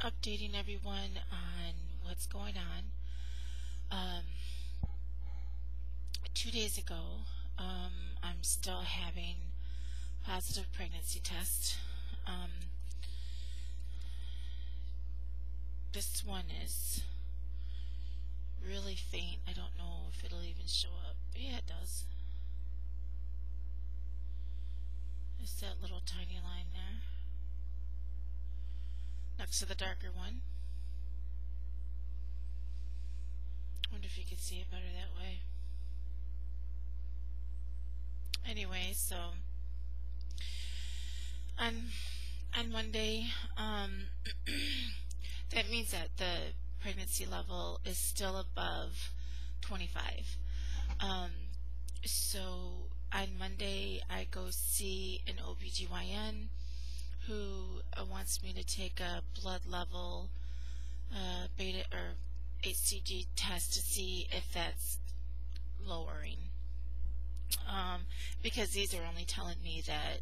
updating everyone on what's going on. Um, 2 days ago, I'm still having positive pregnancy test. Um, this one is really faint. I don't know if it'll even show up. Yeah, it does. It's that little tiny line there next to the darker one. Wonder if you could see it better that way. Anyway, so on Monday, that means that the pregnancy level is still above 25. So on Monday, I go see an OBGYN who wants me to take a blood level beta or HCG test to see if that's lowering. Because these are only telling me that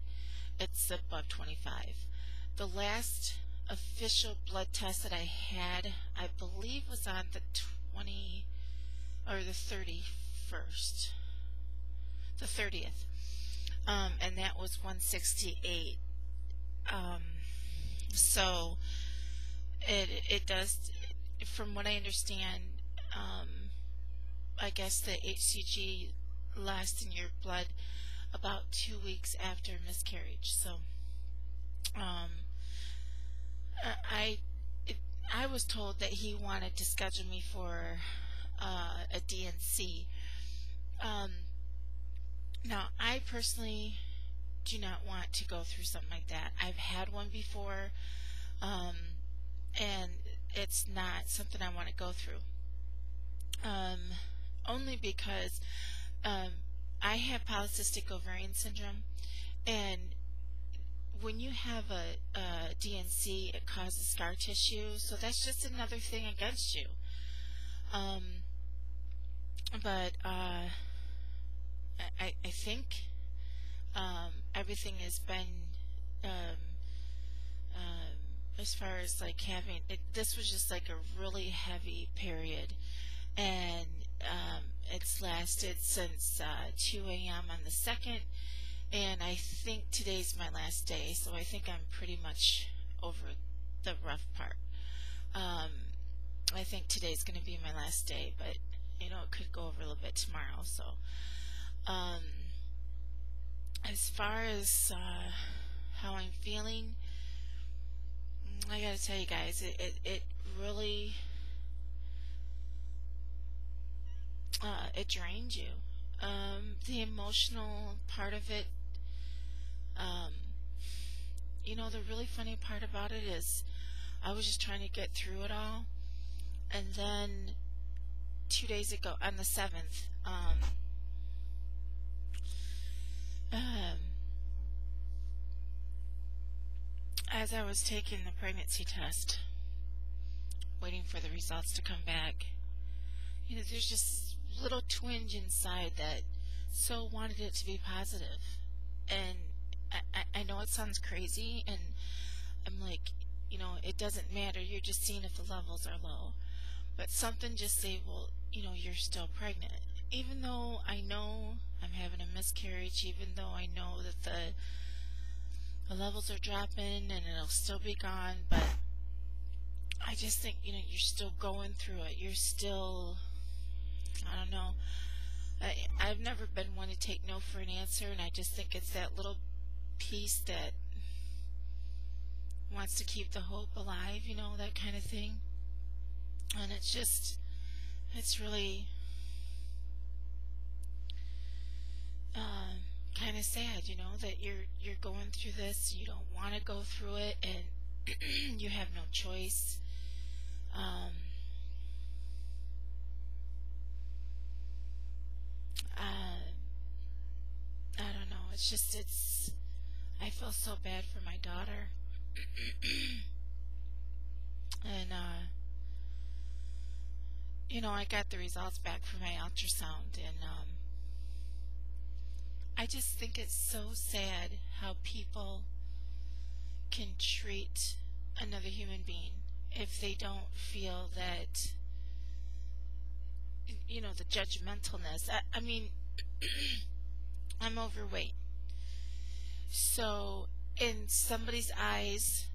it's above 25. The last official blood test that I had, I believe, was on the 30th, and that was 168. So it does, from what I understand, I guess the HCG lasts in your blood about 2 weeks after miscarriage. So I was told that he wanted to schedule me for a DNC. Now, I personally do not want to go through something like that. I've had one before, and it's not something I want to go through. Only because I have polycystic ovarian syndrome, and when you have a DNC, it causes scar tissue, so that's just another thing against you. But I think everything has been as far as like having it, this was just like a really heavy period, and it's lasted since 2 a.m. on the 2nd, and I think today's my last day, so I think I'm pretty much over the rough part. I think today's going to be my last day, but you know, it could go over a little bit tomorrow. So as far as how I'm feeling, I gotta tell you guys, it really it drains you. The emotional part of it, you know, the really funny part about it is I was just trying to get through it all, and then 2 days ago on the 7th, as I was taking the pregnancy test, waiting for the results to come back, you know, there's just a little twinge inside that so wanted it to be positive. And I know it sounds crazy, and I'm like, you know, it doesn't matter, you're just seeing if the levels are low. But something just say, well, you know, you're still pregnant. Even though I know I'm having a miscarriage, even though I know that the levels are dropping and it'll still be gone, but I just think, you know, you're still going through it. You're still, I don't know. I've never been one to take no for an answer, and I just think it's that little piece that wants to keep the hope alive, you know, that kind of thing. And it's just, it's really kind of sad, you know, that you're going through this, you don't want to go through it, and you have no choice. I don't know, it's just, I feel so bad for my daughter. And you know, I got the results back from my ultrasound, and I just think it's so sad how people can treat another human being. if they don't feel that, the judgmentalness. I mean, I'm overweight. So in somebody's eyes,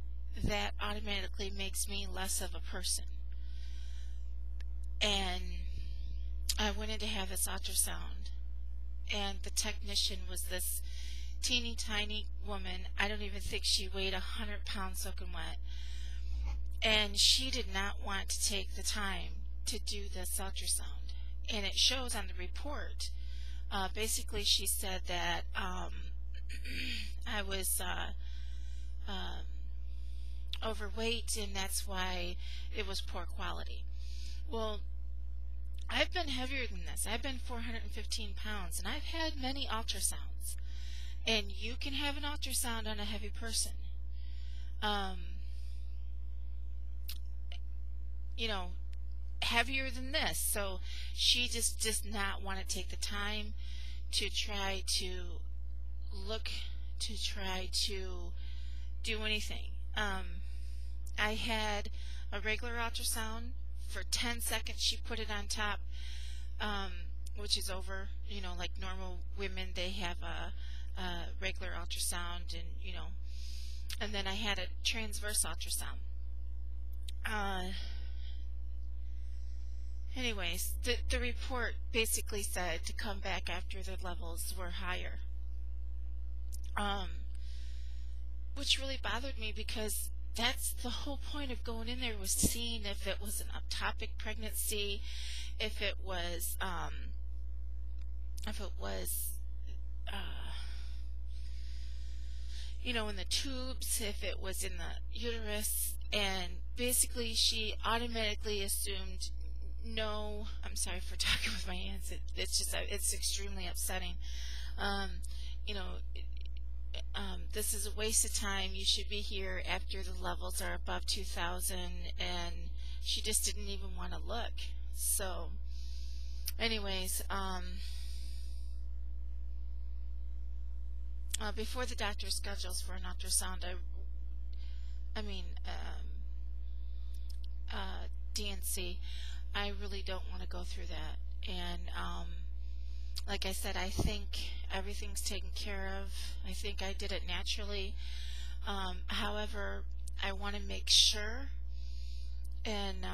that automatically makes me less of a person. And I went in to have this ultrasound, and the technician was this teeny tiny woman. I don't even think she weighed 100 pounds soaking wet. And she did not want to take the time to do this ultrasound. And it shows on the report. Basically, she said that I was overweight, and that's why it was poor quality. Well, I've been heavier than this. I've been 415 pounds, and I've had many ultrasounds. And you can have an ultrasound on a heavy person. Heavier than this. So she just does not want to take the time to try to do anything. I had a regular ultrasound. For 10 seconds she put it on top, which is over, like normal women, they have a regular ultrasound, and then I had a transverse ultrasound. Anyways, the report basically said to come back after the levels were higher, which really bothered me, because that's the whole point of going in there, was seeing if it was an ectopic pregnancy, if it was in the tubes, if it was in the uterus. And basically she automatically assumed no. I'm sorry for talking with my hands. It's extremely upsetting. This is a waste of time. You should be here after the levels are above 2,000, and she just didn't even want to look. So anyways, before the doctor schedules for an ultrasound, DNC, I really don't want to go through that. And like I said, I think everything's taken care of. I think I did it naturally. However, I want to make sure, and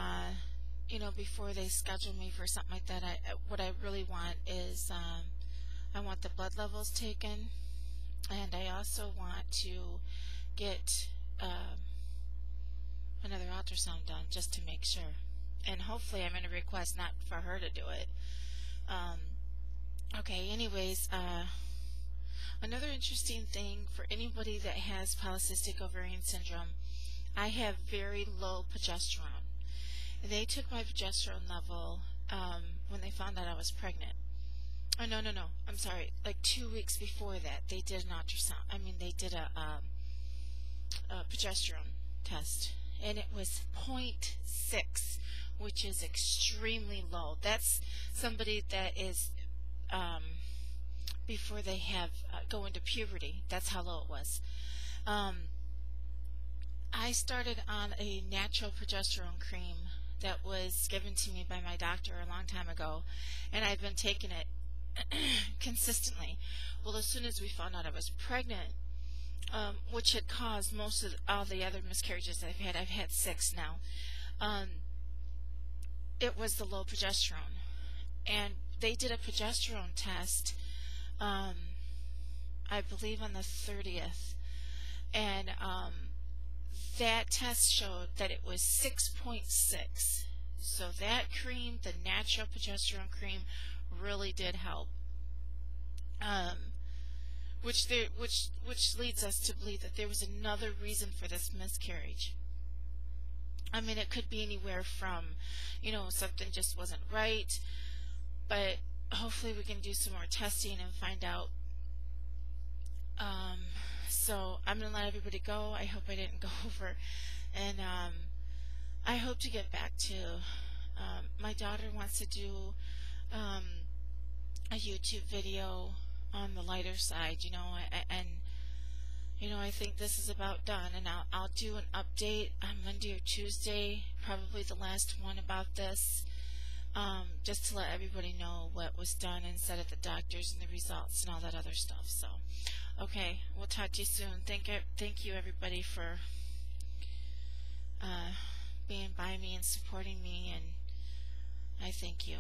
before they schedule me for something like that, what I really want is I want the blood levels taken, and I also want to get another ultrasound done just to make sure. And hopefully I'm going to request not for her to do it. Okay, anyways, another interesting thing for anybody that has polycystic ovarian syndrome, I have very low progesterone. And they took my progesterone level when they found out I was pregnant. Oh, no, I'm sorry. Like 2 weeks before that, they did an ultrasound. They did a progesterone test, and it was 0.6, which is extremely low. That's somebody that is before they have go into puberty. That's how low it was. I started on a natural progesterone cream that was given to me by my doctor a long time ago, and I've been taking it consistently. Well, as soon as we found out I was pregnant, which had caused most of all the other miscarriages I've had 6 now, it was the low progesterone. And they did a progesterone test, I believe on the 30th, and that test showed that it was 6.6. So that cream, the natural progesterone cream, really did help. Which leads us to believe that there was another reason for this miscarriage. It could be anywhere from, something just wasn't right, but hopefully we can do some more testing and find out. So I'm going to let everybody go. I hope I didn't go over, and I hope to get back to, my daughter wants to do a YouTube video on the lighter side, and I think this is about done, and I'll do an update on Monday or Tuesday, probably the last one about this, just to let everybody know what was done instead of the doctors and the results and all that other stuff. So, okay, we'll talk to you soon. Thank you everybody for being by me and supporting me, and I thank you.